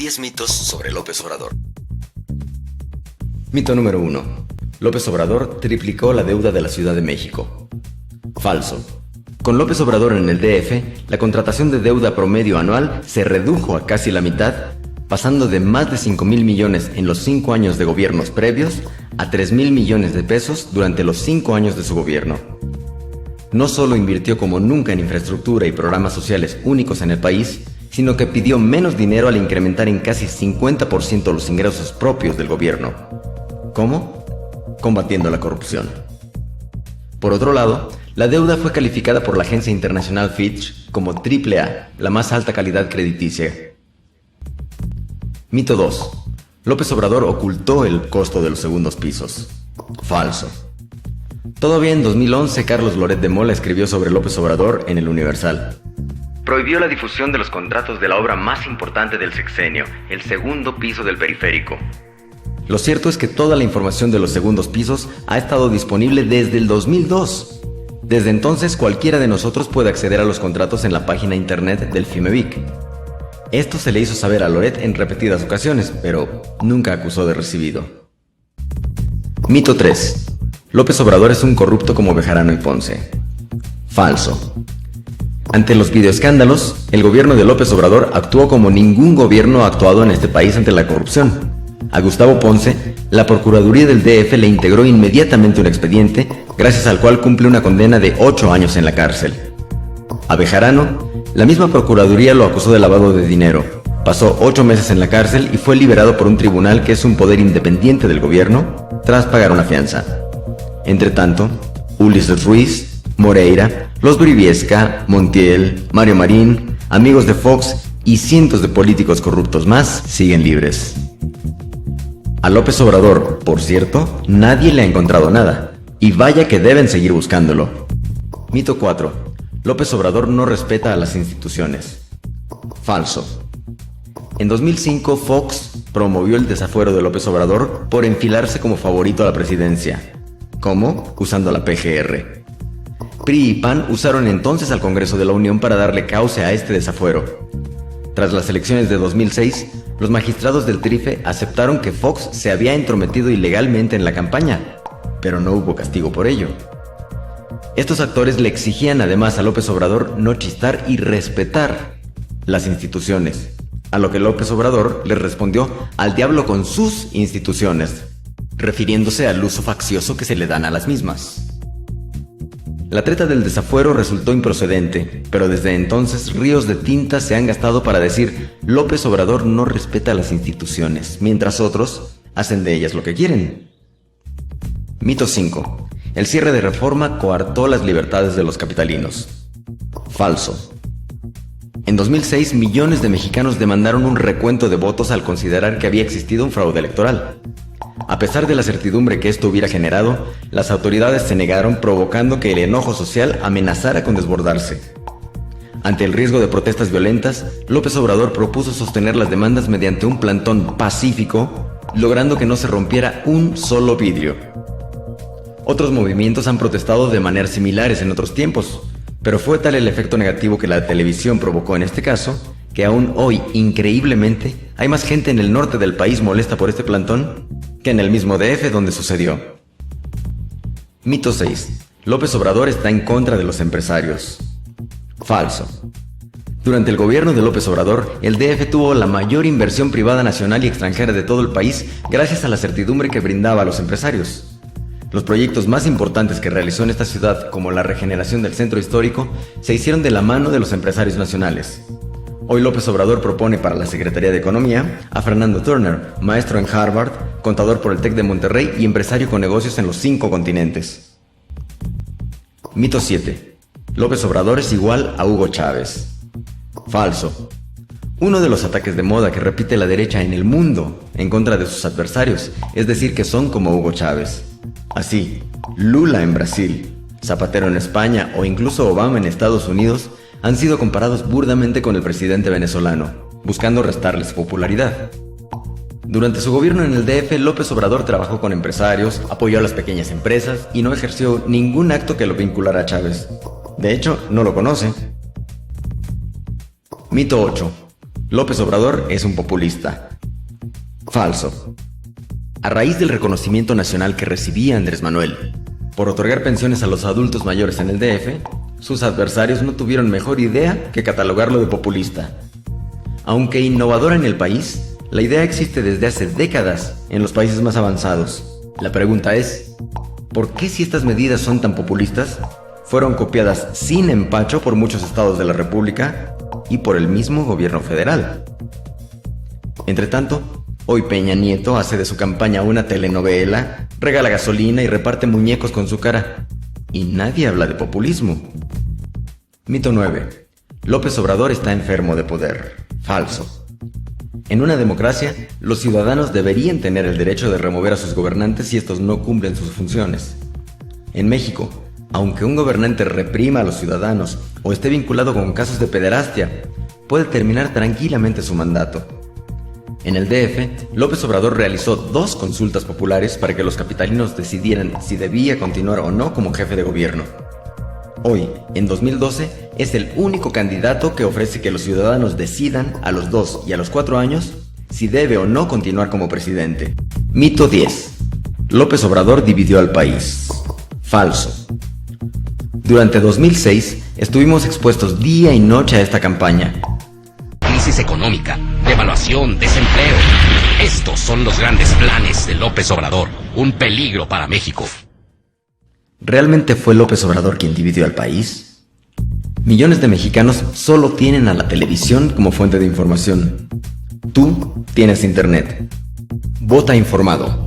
10 mitos sobre López Obrador. Mito número 1. López Obrador triplicó la deuda de la Ciudad de México. Falso. Con López Obrador en el DF, la contratación de deuda promedio anual se redujo a casi la mitad, pasando de más de 5,000 millones en los 5 años de gobiernos previos a 3,000 millones de pesos durante los 5 años de su gobierno. No solo invirtió como nunca en infraestructura y programas sociales únicos en el país, sino que pidió menos dinero al incrementar en casi 50% los ingresos propios del gobierno. ¿Cómo? Combatiendo la corrupción. Por otro lado, la deuda fue calificada por la agencia internacional Fitch como AAA, la más alta calidad crediticia. Mito 2. López Obrador ocultó el costo de los segundos pisos. Falso. Todavía en 2011, Carlos Loret de Mola escribió sobre López Obrador en El Universal. Prohibió la difusión de los contratos de la obra más importante del sexenio, el segundo piso del periférico. Lo cierto es que toda la información de los segundos pisos ha estado disponible desde el 2002. Desde entonces, cualquiera de nosotros puede acceder a los contratos en la página internet del FIMEVIC. Esto se le hizo saber a Loret en repetidas ocasiones, pero nunca acusó de recibido. Mito 3. López Obrador es un corrupto como Bejarano y Ponce. Falso. Ante los videoescándalos, el gobierno de López Obrador actuó como ningún gobierno ha actuado en este país ante la corrupción. A Gustavo Ponce, la Procuraduría del DF le integró inmediatamente un expediente, gracias al cual cumple una condena de 8 años en la cárcel. A Bejarano, la misma Procuraduría lo acusó de lavado de dinero. Pasó 8 meses en la cárcel y fue liberado por un tribunal que es un poder independiente del gobierno, tras pagar una fianza. Entre tanto, Ulises Ruiz, Moreira, Los Briviesca, Montiel, Mario Marín, amigos de Fox y cientos de políticos corruptos más siguen libres. A López Obrador, por cierto, nadie le ha encontrado nada, y vaya que deben seguir buscándolo. Mito 4. López Obrador no respeta a las instituciones. Falso. En 2005, Fox promovió el desafuero de López Obrador por enfilarse como favorito a la presidencia. ¿Cómo? Usando la PGR. PRI y PAN usaron entonces al Congreso de la Unión para darle cauce a este desafuero. Tras las elecciones de 2006, los magistrados del TRIFE aceptaron que Fox se había entrometido ilegalmente en la campaña, pero no hubo castigo por ello. Estos actores le exigían además a López Obrador no chistar y respetar las instituciones, a lo que López Obrador les respondió al diablo con sus instituciones, refiriéndose al uso faccioso que se le dan a las mismas. La treta del desafuero resultó improcedente, pero desde entonces ríos de tinta se han gastado para decir López Obrador no respeta las instituciones, mientras otros hacen de ellas lo que quieren. Mito 5. El cierre de Reforma coartó las libertades de los capitalinos. Falso. En 2006, millones de mexicanos demandaron un recuento de votos al considerar que había existido un fraude electoral. A pesar de la certidumbre que esto hubiera generado, las autoridades se negaron, provocando que el enojo social amenazara con desbordarse. Ante el riesgo de protestas violentas, López Obrador propuso sostener las demandas mediante un plantón pacífico, logrando que no se rompiera un solo vidrio. Otros movimientos han protestado de maneras similares en otros tiempos, pero fue tal el efecto negativo que la televisión provocó en este caso, que aún hoy, increíblemente, hay más gente en el norte del país molesta por este plantón que en el mismo DF donde sucedió. Mito 6. López Obrador está en contra de los empresarios. Falso. Durante el gobierno de López Obrador, el DF tuvo la mayor inversión privada nacional y extranjera de todo el país gracias a la certidumbre que brindaba a los empresarios. Los proyectos más importantes que realizó en esta ciudad, como la regeneración del centro histórico, se hicieron de la mano de los empresarios nacionales. Hoy López Obrador propone para la Secretaría de Economía a Fernando Turner, maestro en Harvard, contador por el TEC de Monterrey y empresario con negocios en los 5 continentes. Mito 7. López Obrador es igual a Hugo Chávez. Falso. Uno de los ataques de moda que repite la derecha en el mundo en contra de sus adversarios es decir que son como Hugo Chávez. Así, Lula en Brasil, Zapatero en España o incluso Obama en Estados Unidos han sido comparados burdamente con el presidente venezolano, buscando restarles popularidad. Durante su gobierno en el DF, López Obrador trabajó con empresarios, apoyó a las pequeñas empresas y no ejerció ningún acto que lo vinculara a Chávez. De hecho, no lo conoce. Mito 8. López Obrador es un populista. Falso. A raíz del reconocimiento nacional que recibía Andrés Manuel por otorgar pensiones a los adultos mayores en el DF, sus adversarios no tuvieron mejor idea que catalogarlo de populista. Aunque innovadora en el país, la idea existe desde hace décadas en los países más avanzados. La pregunta es, ¿por qué si estas medidas son tan populistas, fueron copiadas sin empacho por muchos estados de la República y por el mismo gobierno federal? Entre tanto, hoy Peña Nieto hace de su campaña una telenovela, regala gasolina y reparte muñecos con su cara. Y nadie habla de populismo. Mito 9. López Obrador está enfermo de poder. Falso. En una democracia, los ciudadanos deberían tener el derecho de remover a sus gobernantes si estos no cumplen sus funciones. En México, aunque un gobernante reprima a los ciudadanos o esté vinculado con casos de pederastia, puede terminar tranquilamente su mandato. En el DF, López Obrador realizó 2 consultas populares para que los capitalinos decidieran si debía continuar o no como jefe de gobierno. Hoy, en 2012, es el único candidato que ofrece que los ciudadanos decidan a los 2 y a los 4 años si debe o no continuar como presidente. Mito 10. López Obrador dividió al país. Falso. Durante 2006, estuvimos expuestos día y noche a esta campaña. Crisis económica, devaluación, desempleo. Estos son los grandes planes de López Obrador. Un peligro para México. ¿Realmente fue López Obrador quien dividió al país? Millones de mexicanos solo tienen a la televisión como fuente de información. Tú tienes internet. Vota informado.